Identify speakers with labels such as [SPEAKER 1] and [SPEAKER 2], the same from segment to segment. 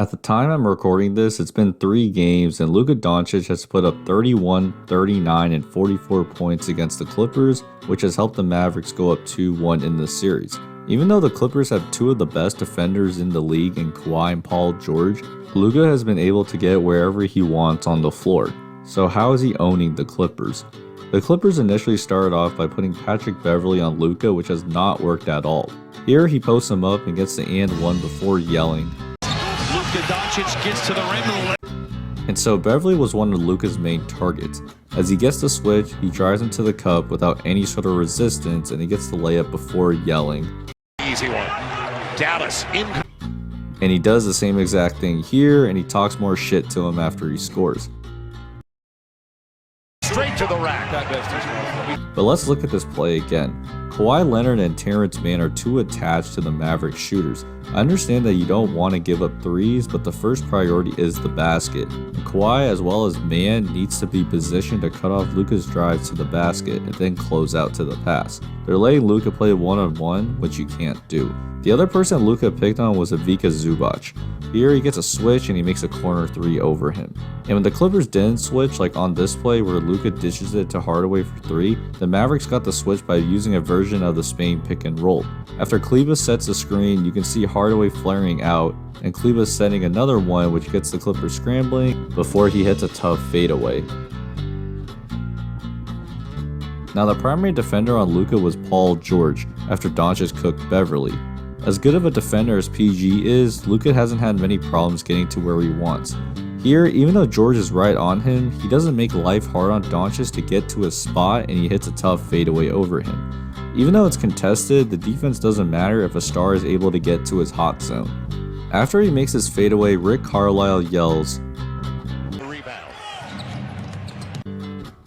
[SPEAKER 1] At the time I'm recording this, it's been 3 games and Luka Doncic has put up 31, 39, and 44 points against the Clippers, which has helped the Mavericks go up 2-1 in this series. Even though the Clippers have 2 of the best defenders in the league in Kawhi and Paul George, Luka has been able to get wherever he wants on the floor. So how is he owning the Clippers? The Clippers initially started off by putting Patrick Beverley on Luka, which has not worked at all. Here he posts him up and gets the and one before yelling.
[SPEAKER 2] Luka Doncic gets to the rim.
[SPEAKER 1] And so Beverley was one of Luka's main targets. As he gets the switch, he drives into the cup without any sort of resistance and he gets the layup before yelling.
[SPEAKER 2] Easy one. Dallas in.
[SPEAKER 1] And he does the same exact thing here and he talks more shit to him after he scores.
[SPEAKER 2] Straight to the rack.
[SPEAKER 1] But let's look at this play again. Kawhi Leonard and Terrence Mann are too attached to the Mavericks shooters. I understand that you don't want to give up threes, but the first priority is the basket. And Kawhi as well as Mann needs to be positioned to cut off Luka's drive to the basket and then close out to the pass. They're letting Luka play one-on-one, which you can't do. The other person Luka picked on was Ivica Zubac. Here he gets a switch and he makes a corner 3 over him. And when the Clippers didn't switch, like on this play where Luka dishes it to Hardaway for 3, the Mavericks got the switch by using a version of the Spain pick and roll. After Kleber sets the screen, you can see Hardaway flaring out, and Kleber setting another one which gets the Clippers scrambling before he hits a tough fadeaway. Now the primary defender on Luka was Paul George after Doncic cooked Beverley. As good of a defender as PG is, Luka hasn't had many problems getting to where he wants. Here, even though George is right on him, he doesn't make life hard on Doncic to get to his spot and he hits a tough fadeaway over him. Even though it's contested, the defense doesn't matter if a star is able to get to his hot zone. After he makes his fadeaway, Rick Carlisle yells,
[SPEAKER 2] Rebound.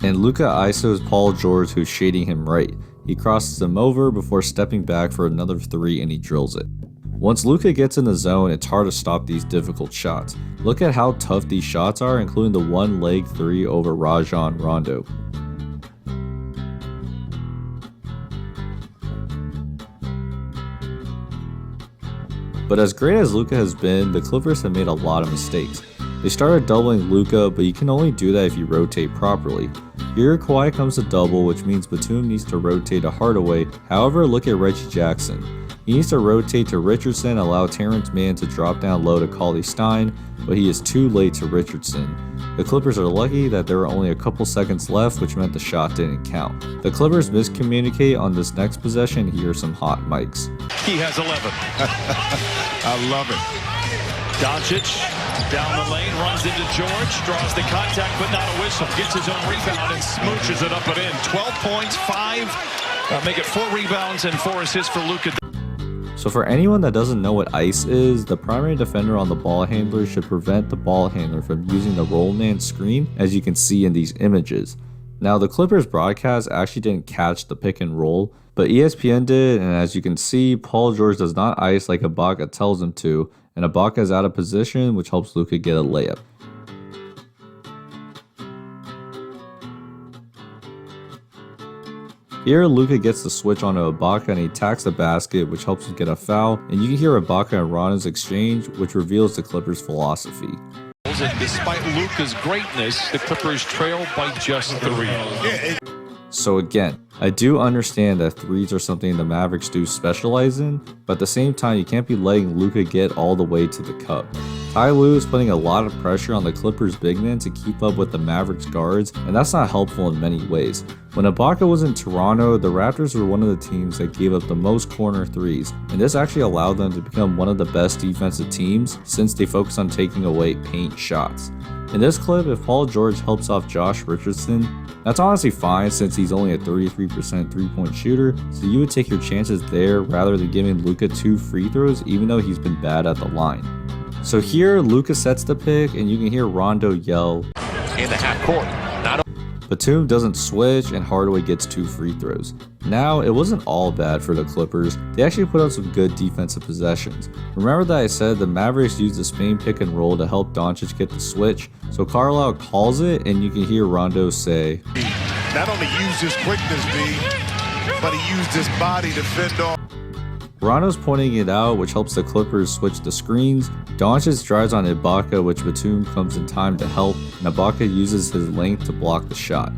[SPEAKER 1] and Luka ISOs Paul George who's shading him right. He crosses him over before stepping back for another 3 and he drills it. Once Luka gets in the zone, it's hard to stop these difficult shots. Look at how tough these shots are, including the one-leg 3 over Rajon Rondo. But as great as Luka has been, the Clippers have made a lot of mistakes. They started doubling Luka, but you can only do that if you rotate properly. Here Kawhi comes to double, which means Batum needs to rotate to Hardaway. However, look at Reggie Jackson. He needs to rotate to Richardson and allow Terrence Mann to drop down low to Cauley-Stein, but he is too late to Richardson. The Clippers are lucky that there were only a couple seconds left, which meant the shot didn't count. The Clippers miscommunicate on this next possession. Here are some hot mics.
[SPEAKER 2] He has 11.
[SPEAKER 3] I love it.
[SPEAKER 2] Doncic down the lane, runs into George, draws the contact but not a whistle, gets his own rebound and smooches it up and in. 12 points, 5, make it 4 rebounds and 4 assists for Luka.
[SPEAKER 1] So for anyone that doesn't know what ice is, the primary defender on the ball handler should prevent the ball handler from using the roll man screen, as you can see in these images. Now the Clippers broadcast actually didn't catch the pick and roll, but ESPN did, and as you can see, Paul George does not ice like Ibaka tells him to, and Ibaka is out of position, which helps Luka get a layup. Here, Luka gets the switch onto Ibaka and he attacks the basket, which helps him get a foul, and you can hear Ibaka and Rondo's exchange, which reveals the Clippers' philosophy.
[SPEAKER 2] And despite Luka's greatness, the Clippers trail by just 3.
[SPEAKER 1] So again, I do understand that threes are something the Mavericks do specialize in, but at the same time, you can't be letting Luka get all the way to the cup. Ty Lue is putting a lot of pressure on the Clippers big men to keep up with the Mavericks guards, and that's not helpful in many ways. When Ibaka was in Toronto, the Raptors were one of the teams that gave up the most corner threes, and this actually allowed them to become one of the best defensive teams since they focused on taking away paint shots. In this clip, if Paul George helps off Josh Richardson, that's honestly fine since he's only a 33% three-point shooter, so you would take your chances there rather than giving Luka 2 free throws even though he's been bad at the line. So here, Luka sets the pick and you can hear Rondo yell,
[SPEAKER 2] In the half court.
[SPEAKER 1] Batum doesn't switch and Hardaway gets 2 free throws. Now, it wasn't all bad for the Clippers. They actually put up some good defensive possessions. Remember that I said the Mavericks used the Spain pick and roll to help Doncic get the switch? So Carlisle calls it and you can hear Rondo say,
[SPEAKER 3] Not only used his quickness, B, but he used his body to fend off.
[SPEAKER 1] Toronto's pointing it out, which helps the Clippers switch the screens. Doncic drives on Ibaka, which Batum comes in time to help, and Ibaka uses his length to block the shot.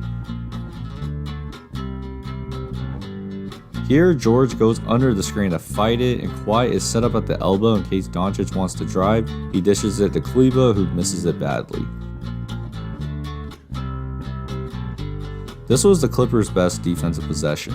[SPEAKER 1] Here, George goes under the screen to fight it, and Kawhi is set up at the elbow in case Doncic wants to drive. He dishes it to Kleber, who misses it badly. This was the Clippers' best defensive possession.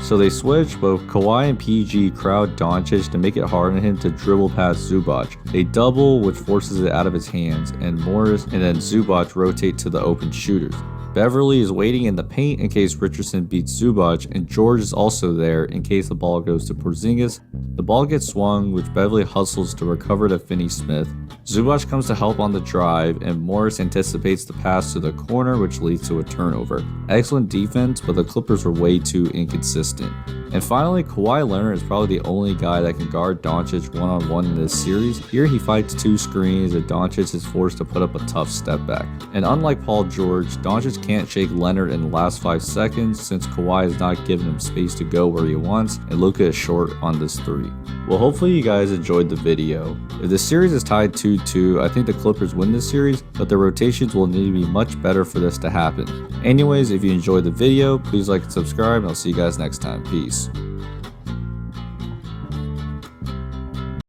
[SPEAKER 1] So they switch, but Kawhi and PG crowd Doncic to make it hard on him to dribble past Zubac. They double, which forces it out of his hands, and Morris and then Zubac rotate to the open shooters. Beverly is waiting in the paint in case Richardson beats Zubac, and George is also there in case the ball goes to Porzingis. The ball gets swung, which Beverly hustles to recover to Finney-Smith. Zubac comes to help on the drive, and Morris anticipates the pass to the corner, which leads to a turnover. Excellent defense, but the Clippers were way too inconsistent. And finally, Kawhi Leonard is probably the only guy that can guard Doncic one-on-one in this series. Here he fights two screens, and Doncic is forced to put up a tough step back. And unlike Paul George, Doncic can't shake Leonard in the last 5 seconds since Kawhi is not giving him space to go where he wants, and Luka is short on this 3. Well, hopefully you guys enjoyed the video. If the series is tied 2-2, I think the Clippers win this series, but the rotations will need to be much better for this to happen. Anyways, if you enjoyed the video, please like and subscribe, and I'll see you guys next time. Peace.